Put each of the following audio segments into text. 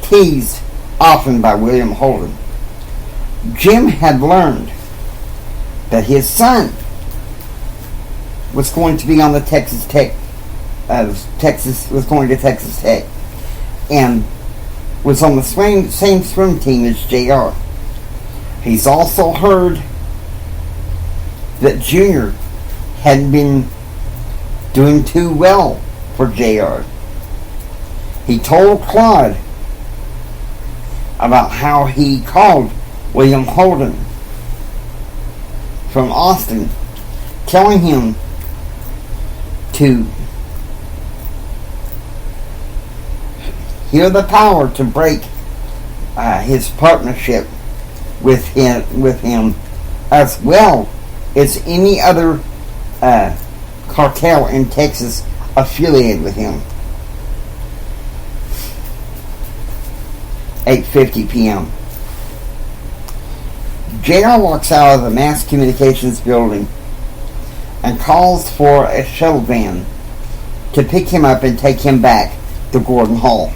teased often by William Holden. Jim had learned that his son was going to be on the Texas Tech, was going to Texas Tech, and was on the same swim team as JR. He's also heard that Junior hadn't been doing too well for JR. He told Claude about how he called William Holden from Austin, telling him to hear the power to break his partnership with him, as well as any other cartel in Texas affiliated with him. 8:50 p.m. JR walks out of the mass communications building and calls for a shuttle van to pick him up and take him back to Gordon Hall.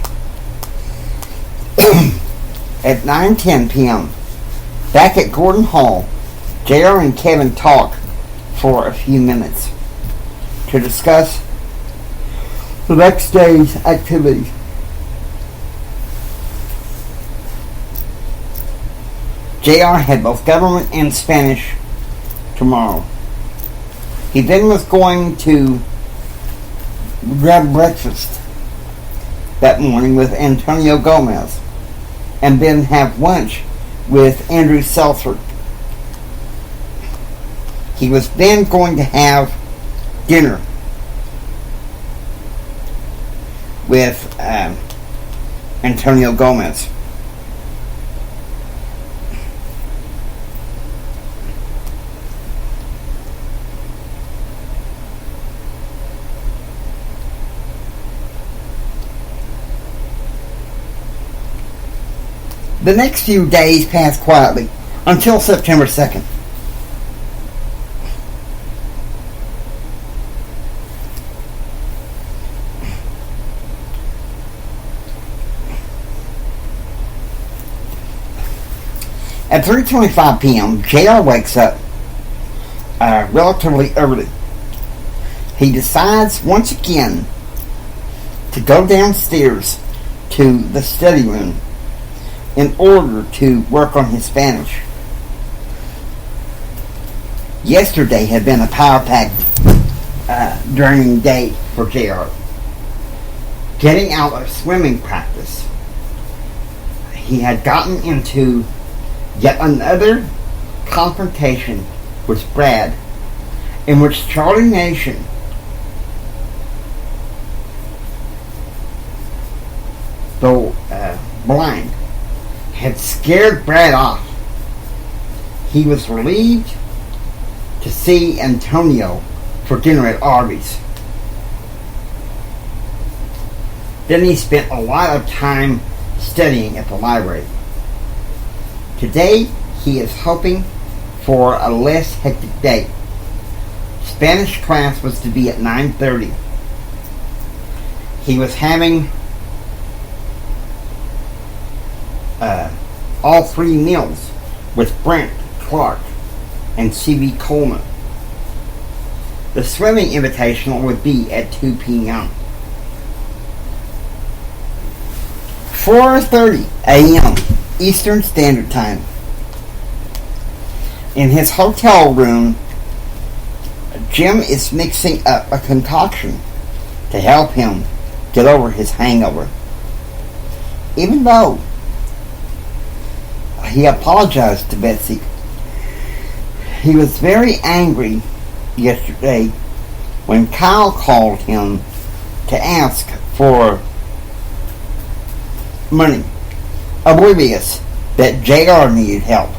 At 9:10 p.m., back at Gordon Hall, JR and Kevin talk for a few minutes to discuss the next day's activities. JR had both government and Spanish tomorrow. He then was going to grab breakfast that morning with Antonio Gomez and then have lunch with Andrew Seltzer. He was then going to have dinner with Antonio Gomez. The next few days passed quietly until September 2nd. At 3:25 p.m., JR wakes up relatively early. He decides once again to go downstairs to the study room in order to work on his Spanish. Yesterday had been a power-packed draining day for JR. Getting out of swimming practice, he had gotten into yet another confrontation with Brad, in which Charlie Nation though blind, had scared Brad off. He was relieved to see Antonio for dinner at Arby's. Then he spent a lot of time studying at the library. Today, he is hoping for a less hectic day. Spanish class was to be at 9:30. He was having all three meals with Brent Clark and C.B. Coleman. The swimming invitational would be at 2 p.m. 4:30 a.m. Eastern Standard Time. In his hotel room, Jim is mixing up a concoction to help him get over his hangover. Even though he apologized to Betsy, he was very angry yesterday when Kyle called him to ask for money, oblivious that JR needed help.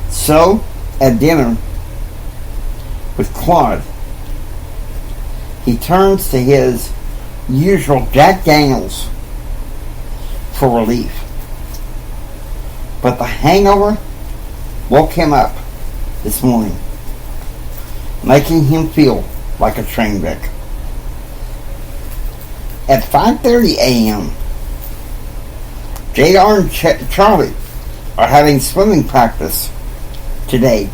So, at dinner with Claude, he turns to his usual Jack Daniels for relief. But the hangover woke him up this morning, making him feel like a train wreck. At 5:30 a.m., JR and Charlie are having swimming practice today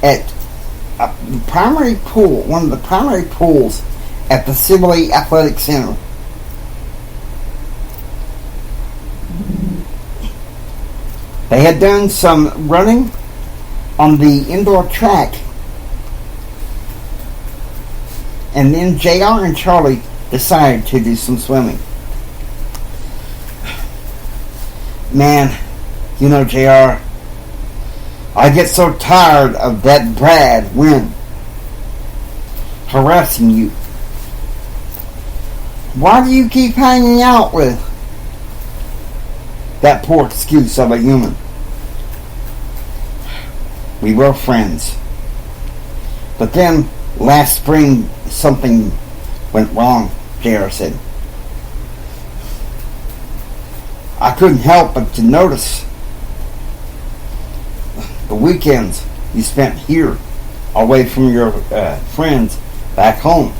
at the primary pool, one of the primary pools at the Sibley Athletic Center. They had done some running on the indoor track, and then JR and Charlie decided to do some swimming. Man, you know, JR, I get so tired of that Brad Wynn harassing you. Why do you keep hanging out with that poor excuse of a human? We were friends. But then, last spring, something went wrong, JR said. I couldn't help but to notice the weekends you spent here, away from your friends back home.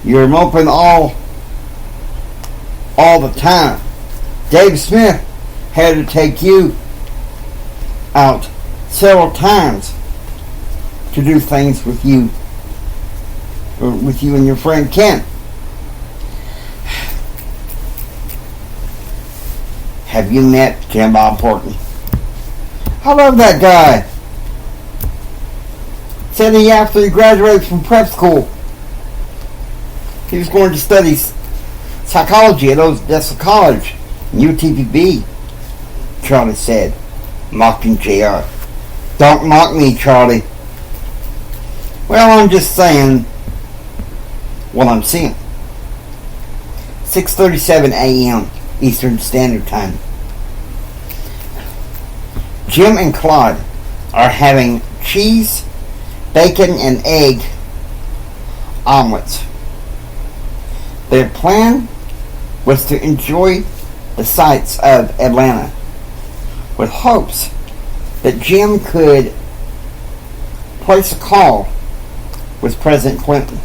You're moping all the time. Dave Smith had to take you out several times to do things with you and your friend Ken. Have you met Ken Bob Portman? I love that guy. Said he, after he graduated from prep school, he was going to study psychology at Odessa College, UTPB. Charlie said, mocking JR. Don't mock me, Charlie. Well, I'm just saying what I'm seeing. 6:37 a.m. Eastern Standard Time. Jim and Claude are having cheese, bacon, and egg omelets. Their plan was to enjoy the sights of Atlanta, with hopes that Jim could place a call with President Clinton.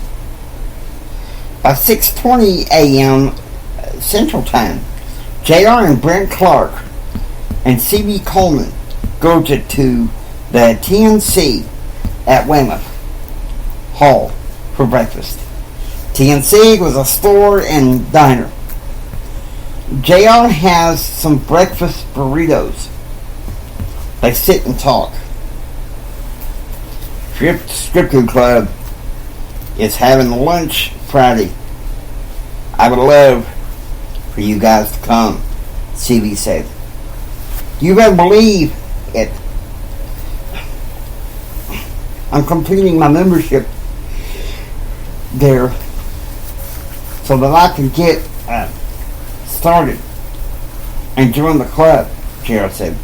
By 6:20 a.m. Central Time, JR and Brent Clark and C.B. Coleman go to the TNC at Weymouth Hall for breakfast. TNC was a store and diner. JR has some breakfast burritos. They sit and talk. Scripted Club is having lunch Friday. I would love for you guys to come, CB said. You better believe it. I'm completing my membership there so that I can get started and join the club, Gerald said.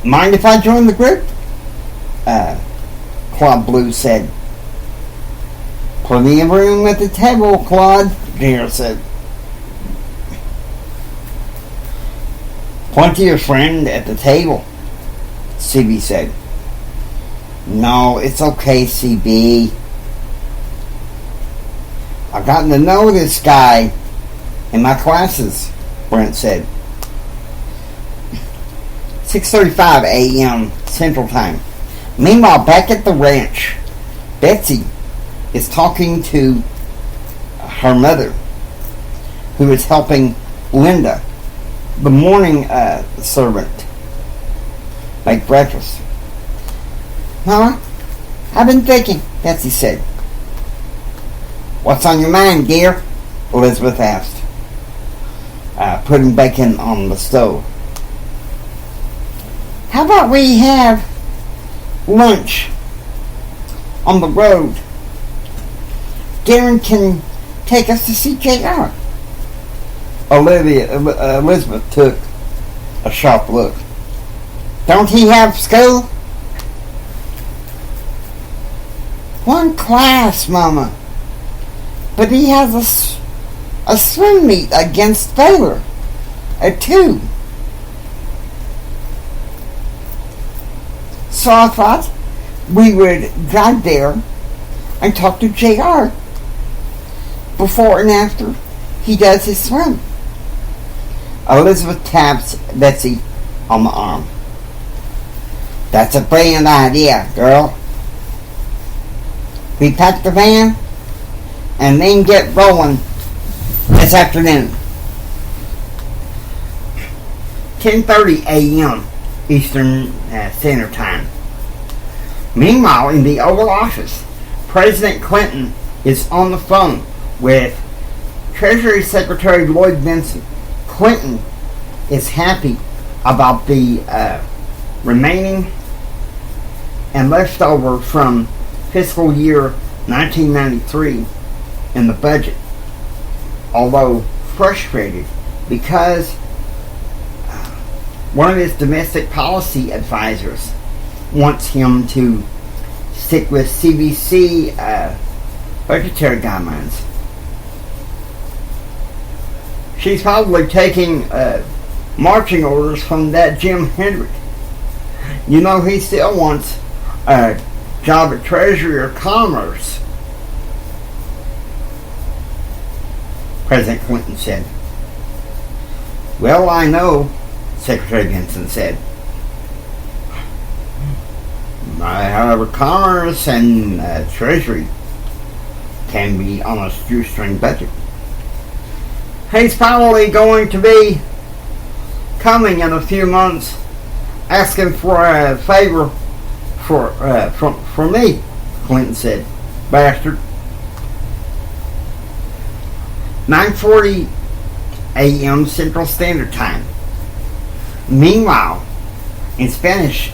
Mind if I join the group? Claude Blue said. Plenty of room at the table, Claude, Gerald said. Plenty of friend at the table, CB said. No, it's okay, CB. I've gotten to know this guy in my classes, Brent said. 6:35 a.m. Central Time. Meanwhile, back at the ranch, Betsy is talking to her mother, who is helping Linda, the morning servant, make breakfast. Mama, I've been thinking, Betsy said. What's on your mind, dear? Elizabeth asked, putting bacon on the stove. How about we have lunch on the road? Darren can take us to see JR. Elizabeth took a sharp look. Don't he have school? One class, Mama. But he has a swim meet against Baylor at 2. So I thought we would drive there and talk to JR before and after he does his swim. Elizabeth taps Betsy on the arm. That's a brilliant idea, girl. We pack the van and then get rolling this afternoon. 10:30 a.m. Eastern Standard Time. Meanwhile, in the Oval Office, President Clinton is on the phone with Treasury Secretary Lloyd Bentsen. Clinton is happy about the remaining and leftover from fiscal year 1993 in the budget, although frustrated because one of his domestic policy advisors wants him to stick with CBC budgetary guidelines. She's probably taking marching orders from that Jim Hendrick. You know, he still wants a job at Treasury or Commerce, President Clinton said. Well, I know, Secretary Bentsen said. However, Commerce and Treasury can be on a shoestring budget. He's probably going to be coming in a few months asking for a favor from me, Clinton said. Bastard. 9:40 a.m. Central Standard Time. Meanwhile, in Spanish,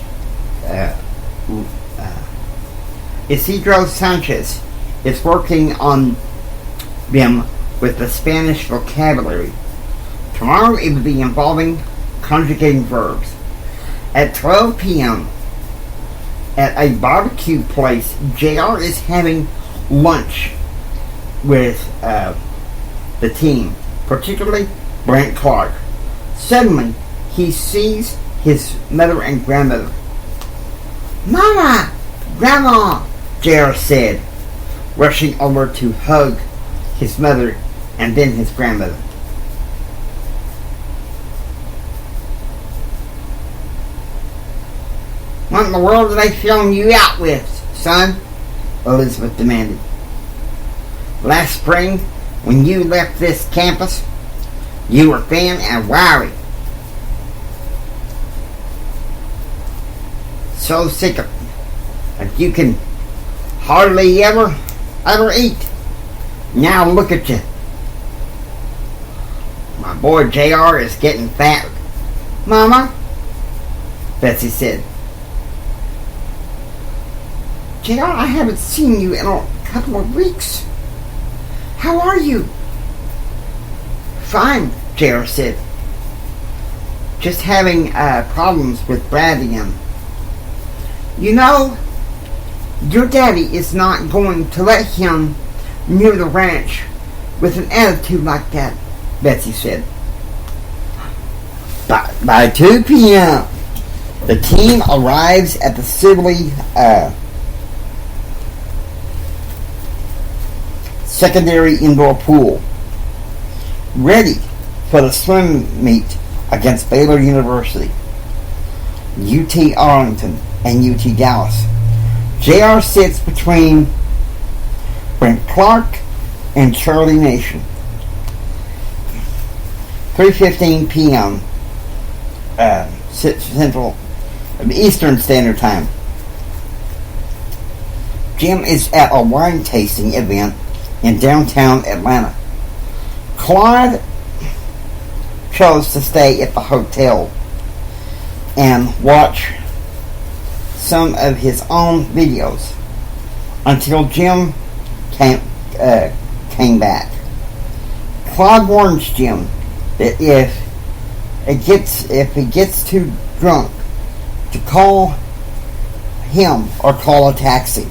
Isidro Sanchez is working on them with the Spanish vocabulary. Tomorrow it will be involving conjugating verbs. At 12 p.m. at a barbecue place, JR is having lunch with the team, particularly Brent Clark. Suddenly, he sees his mother and grandmother. Mama! Grandma! JR said, rushing over to hug his mother and then his grandmother. What in the world are they filling you out with, son? Elizabeth demanded. Last spring, when you left this campus, you were thin and wiry. So sick of that you can hardly ever eat. Now look at you. My boy JR is getting fat. Mama, Betsy said. JR, I haven't seen you in a couple of weeks. How are you? Fine, JR said. Just having problems with Brad again. You know, your daddy is not going to let him near the ranch with an attitude like that, Betsy said. By 2 p.m., the team arrives at the Sibley secondary indoor pool, ready for the swim meet against Baylor University, UT Arlington, and UT Dallas. JR sits between Brent Clark and Charlie Nation. 3:15 p.m. Central Eastern Standard Time. Jim is at a wine tasting event in downtown Atlanta. Claude chose to stay at the hotel and watch some of his own videos until Jim came back. Claude warns Jim that if he gets too drunk, to call him or call a taxi.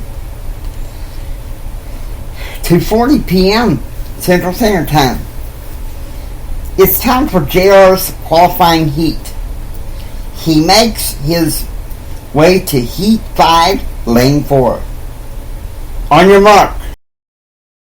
2:40 p.m. Central Standard Time. It's time for JR's qualifying heat. He makes his way to Heat 5, Lane 4. On your mark.